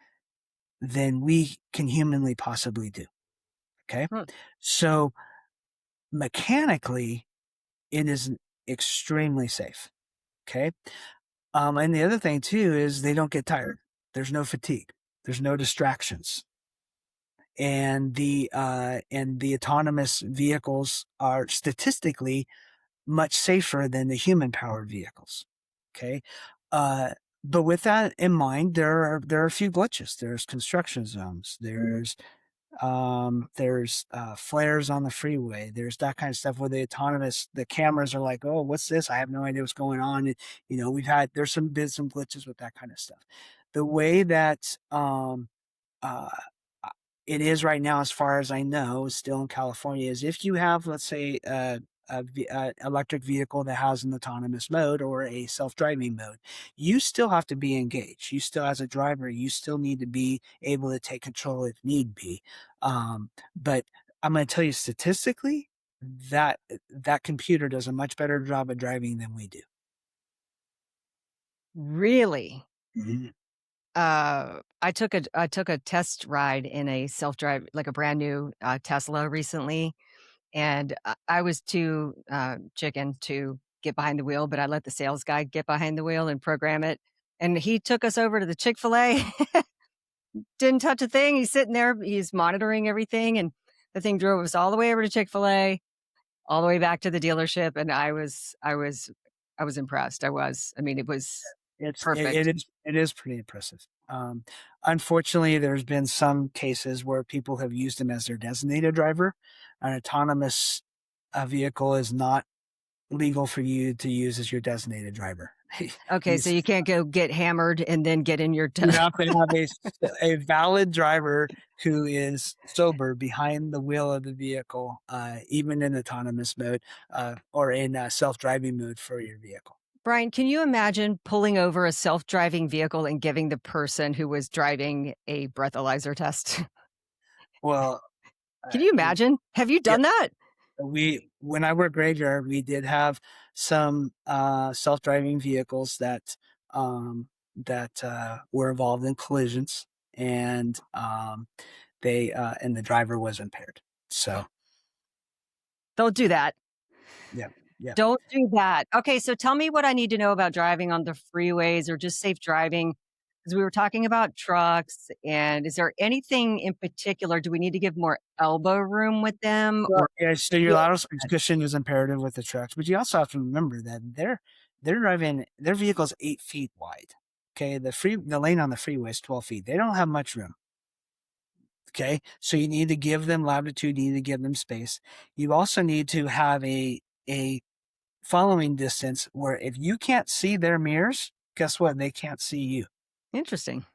than we can humanly possibly do. Okay, Hmm. so mechanically, it is extremely safe. Okay. And the other thing too is they don't get tired. There's no fatigue. There's no distractions. And the autonomous vehicles are statistically much safer than the human powered vehicles. Okay. Uh, but with that in mind, there are a few glitches. There's construction zones. There's flares on the freeway. There's that kind of stuff where the cameras are like, oh, what's this? I have no idea what's going on. And, there's been some glitches with that kind of stuff. The way that uh, it is right now, as far as I know, still in California, is if you have, let's say, a electric vehicle that has an autonomous mode or a self-driving mode, you still have to be engaged. You still, as a driver, you still need to be able to take control if need be. But I'm going to tell you statistically that computer does a much better job of driving than we do. Really? Mhm. I took a test ride in a self-drive like a brand new, Tesla recently, and I was too, chicken to get behind the wheel, but I let the sales guy get behind the wheel and program it, and he took us over to the Chick-fil-A, didn't touch a thing, he's sitting there, he's monitoring everything, and the thing drove us all the way over to Chick-fil-A, all the way back to the dealership, and I was impressed, I was. I mean, it was perfect. It is pretty impressive. Unfortunately, there's been some cases where people have used him as their designated driver. An autonomous vehicle is not legal for you to use as your designated driver. Okay, so He's you can't go get hammered and then get in your You have to have a valid driver who is sober behind the wheel of the vehicle, even in autonomous mode or in self-driving mode for your vehicle. Brian, can you imagine pulling over a self-driving vehicle and giving the person who was driving a breathalyzer test? Well, Can you uh, imagine? Have you yeah, done that? when I worked graveyard, we did have some self-driving vehicles that were involved in collisions, and and the driver was impaired. So Don't do that. yeah, yeah. Don't do that. Okay, so tell me what I need to know about driving on the freeways or just safe driving, because we were talking about trucks, and is there anything in particular? Do we need to give more elbow room with them Well, or yeah, so your feel lateral speed cushion is imperative with the trucks, but you also have to remember that they're driving their vehicle's 8 feet wide. Okay, the lane on the freeway is 12 feet. They don't have much room. Okay. So you need to give them latitude, you need to give them space. You also need to have a following distance where if you can't see their mirrors, guess what? They can't see you. Interesting.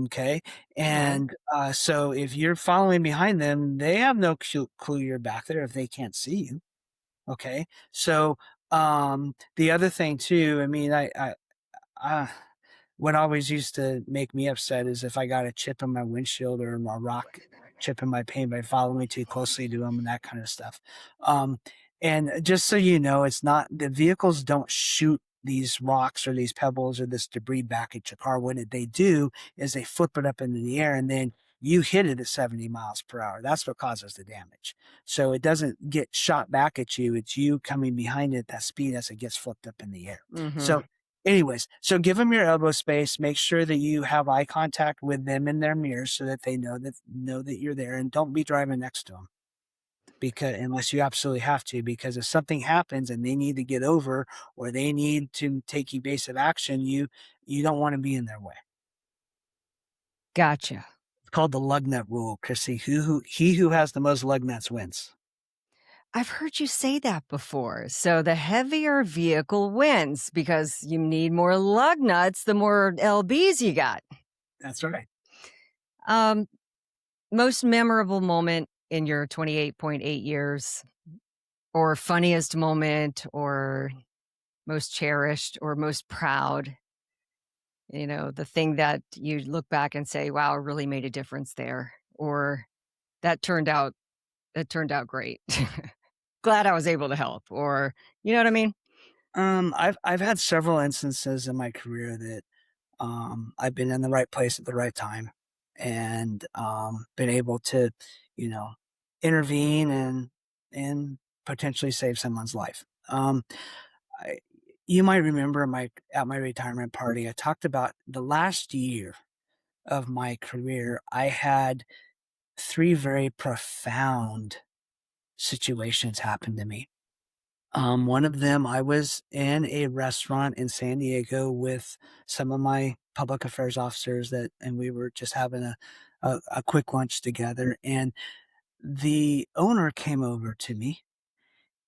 Okay. All right. And so if you're following behind them, they have no clue you're back there if they can't see you. Okay. So the other thing too, I mean, I what always used to make me upset is if I got a chip in my windshield or a rock chip in my paint by following me too closely to them and that kind of stuff. Um, and just so you know, it's not the vehicles don't shoot these rocks or these pebbles or this debris back at your car. What they do is they flip it up into the air and then you hit it at 70 miles per hour. That's what causes the damage. So it doesn't get shot back at you. It's you coming behind it at that speed as it gets flipped up in the air. Mm-hmm. So anyways, so give them your elbow space. Make sure that you have eye contact with them in their mirrors so that they know that you're there, and don't be driving next to them because unless you absolutely have to. Because if something happens and they need to get over or they need to take evasive action, you don't want to be in their way. Gotcha. It's called the lug nut rule, Chrissy. He who has the most lug nuts wins. I've heard you say that before. So the heavier vehicle wins because you need more lug nuts the more LBs you got. That's right. Um, Most memorable moment in your 28.8 years, or funniest moment, or most cherished, or most proud, the thing that you look back and say, wow, it really made a difference there, or that turned out, that turned out great. Glad I was able to help, or you know what I mean? I've had several instances in my career that I've been in the right place at the right time and been able to, you know, intervene and potentially save someone's life. I, you might remember my at my retirement party, I talked about the last year of my career. I had three very profound situations happen to me. One of them, I was in a restaurant in San Diego with some of my public affairs officers and we were just having a quick lunch together. And the owner came over to me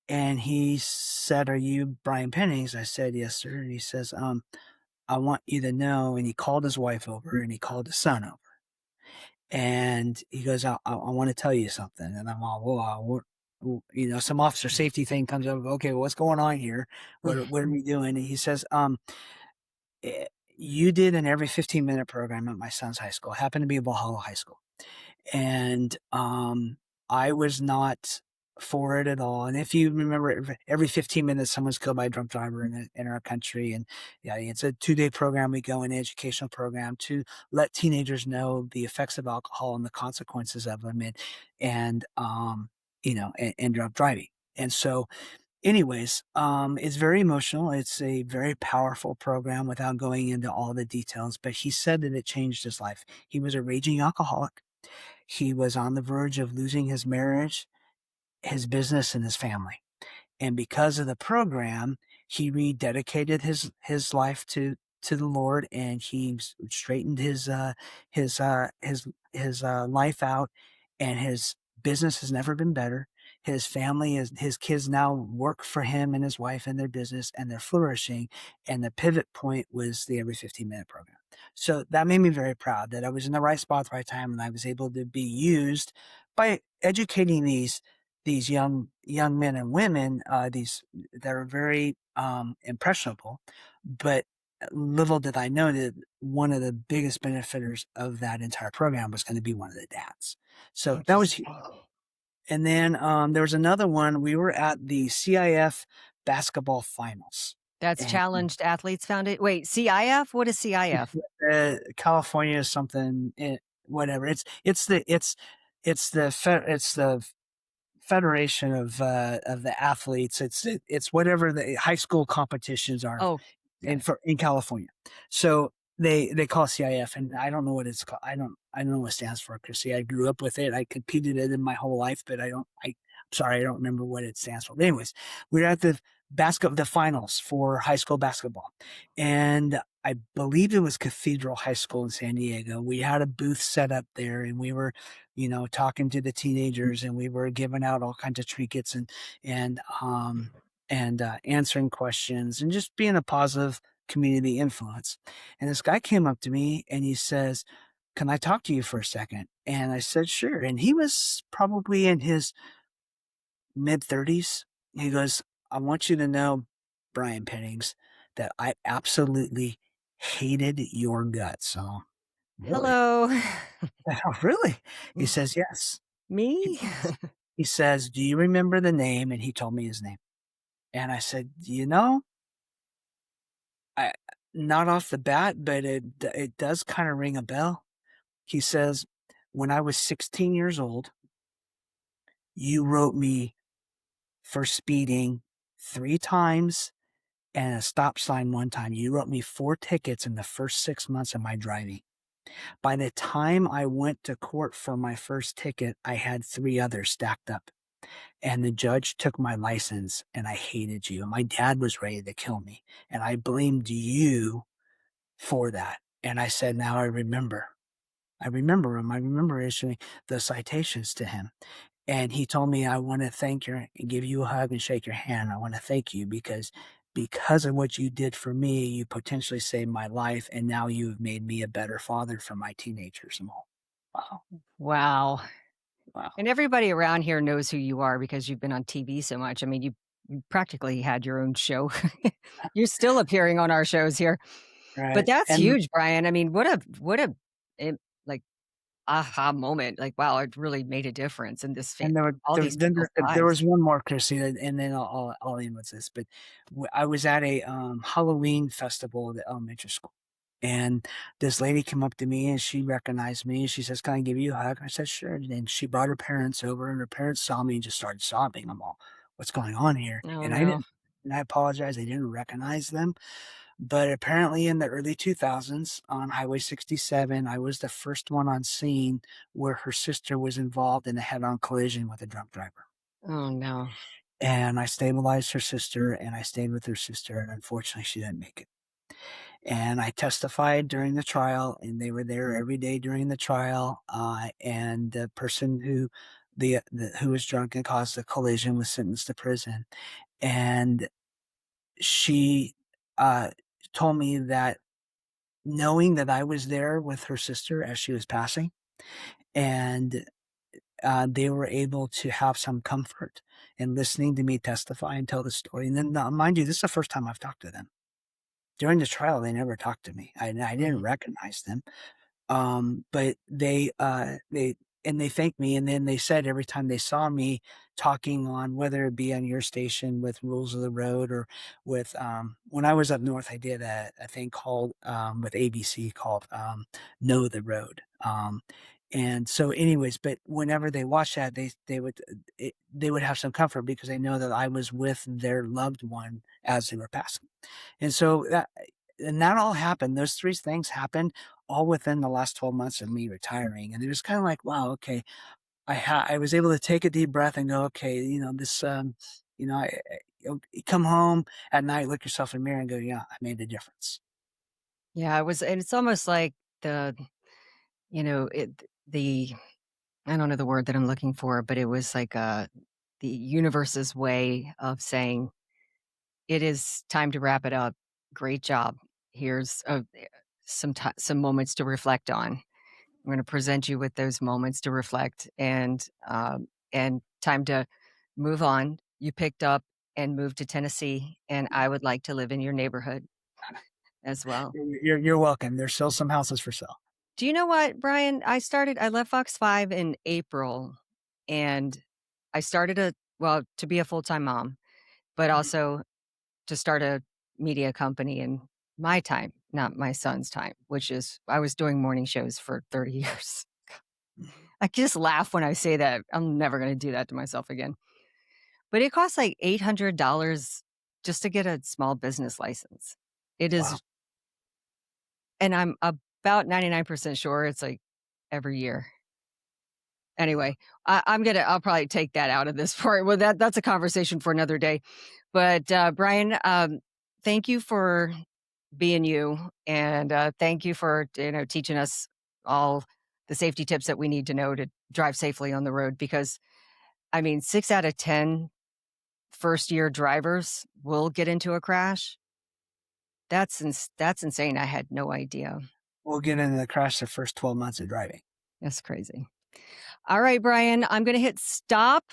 and he said, "Are you Brian Pennings?" I said, "Yes, sir." And he says, "I want you to know," and he called his wife over and he called his son over. And he goes, I want to tell you something. And I'm all, some officer safety thing comes up. Okay, well, what's going on here? What are we doing? And he says, you did an every 15-minute program at my son's high school. It happened to be Valhalla High School. And I was not for it at all. And if you remember, every 15 minutes, someone's killed by a drunk driver in our country. And yeah, it's a 2-day program. We go, an educational program to let teenagers know the effects of alcohol and the consequences of them, and drunk driving. And so, anyways, it's very emotional. It's a very powerful program without going into all the details. But he said that it changed his life. He was a raging alcoholic. He was on the verge of losing his marriage, his business, and his family. And because of the program, he rededicated his life to the Lord, and he straightened his life out, and his business has never been better. His kids now work for him and his wife and their business, and they're flourishing. And the pivot point was the every 15-minute program. So that made me very proud that I was in the right spot at the right time, and I was able to be used by educating these young men and women, these that are very impressionable. But little did I know that one of the biggest benefiters of that entire program was going to be one of the dads. So that was, Interesting. and then there was another one. We were at the CIF basketball finals, That's and Challenged Athletes Foundation. Wait, CIF? What is CIF? California is something, whatever. It's the federation of the athletes. It's whatever the high school competitions are Oh, okay. in California. So they call it CIF, and I don't know what it's called. I don't know what it stands for, Chrissy. I grew up with it. I competed it in my whole life, but I'm sorry, I don't remember what it stands for. But anyways, we were at the the finals for high school basketball. And I believe it was Cathedral High School in San Diego. We had a booth set up there and we were, talking to the teenagers and we were giving out all kinds of trinkets and, answering questions and just being a positive community influence. And this guy came up to me and he says, "Can I talk to you for a second?" And I said, "Sure." And he was probably in his mid-30s. He goes, "I want you to know, Brian Pennings, that I absolutely hated your guts." So, really? Hello. "Oh, really?" He says, "Yes." He Me? he says, "Do you remember the name?" And he told me his name. And I said, I not off the bat, but it does kinda ring a bell." He says, "When I was 16 years old, you wrote me for speeding 3 times and a stop sign 1 time. You wrote me 4 tickets in the first 6 months of my driving. By the time I went to court for my first ticket, I had 3 others stacked up, and the judge took my license, and I hated you. My dad was ready to kill me, and I blamed you for that." And I said, "Now I remember." I remember him. I remember issuing the citations to him. And he told me, "I wanna thank your and give you a hug and shake your hand. I wanna thank you because of what you did for me, you potentially saved my life, and now you've made me a better father for my teenagers." I'm all, "Wow, Wow. wow." And everybody around here knows who you are because you've been on TV so much. I mean, you practically had your own show. You're still appearing on our shows here. But Right, that's and huge, Brian. I mean, what a im like, aha moment. Like, wow, it really made a difference in this fa and all these then people's there lives. was one more, Chrissy, and then I'll end with this, but I was at a, Halloween festival at the elementary school. And this lady came up to me and she recognized me. She says, "Can I give you a hug?" I said, "Sure." And then she brought her parents over and her parents saw me and just started sobbing. I'm all, "What's going on here?" Oh, And I no. didn't, and I apologize. I didn't recognize them. But apparently in the early 2000s on Highway 67, I was the first one on scene where her sister was involved in a head on collision with a drunk driver. Oh, no. And I stabilized her sister and I stayed with her sister. And unfortunately, she didn't make it. And I testified during the trial, and they were there every day during the trial. And the person who who was drunk and caused the collision was sentenced to prison. And she uh, told me that knowing that I was there with her sister as she was passing, and they were able to have some comfort in listening to me testify and tell the story. And then, mind you, this is the first time I've talked to them. During the trial, they never talked to me. I didn't Mhm. recognize them. But they thanked me, and then they said every time they saw me talking on whether it be on your station with Rules of the Road or with, when I was up north, I did a thing called, with ABC called, Know the Road. And so anyways, but whenever they watched that, they would have some comfort because they know that I was with their loved one as they were passing. And so that all happened. Those 3 things happened all within the last 12 months of me retiring, and it was kinda like, wow, okay, I was able to take a deep breath and go, "Okay, this, you come home at night, look yourself in the mirror and go, 'Yeah, I made a difference.'" Yeah, it was and it's almost like the I don't know the word that I'm looking for, but it was like, the universe's way of saying, "It is time to wrap it up. Great job. Here's, some moments to reflect on. I'm gonna present you with those moments to reflect and time to move on. You picked up and moved to Tennessee, and I would like to live in your neighborhood as well." You're welcome. There's still some houses for sale. Do you know what, Brian? I left Fox 5 in April, and I started to be a full-time mom, but Mhm. also to start a media company in my time, not my son's time, which is I was doing morning shows for 30 years. I just laugh when I say that. I'm never gonna do that to myself again. But it costs like $800 just to get a small business license. It Wow. is and I'm about 99% sure it's, like, every year. Anyway, I'll probably take that out of this part. Well, that's a conversation for another day. But, Brian, thank you for being you, and, thank you for, teaching us all the safety tips that we need to know to drive safely on the road because, I mean, 6 out of 10 first-year drivers will get into a crash. That's insane, I had no idea. We'll get into the crash the first 12 months of driving. That's crazy. All right, Brian, I'm gonna hit stop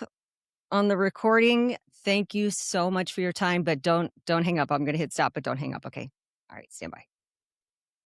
on the recording. Thank you so much for your time, but don't hang up. I'm gonna hit stop, but don't hang up, okay? All right, stand by.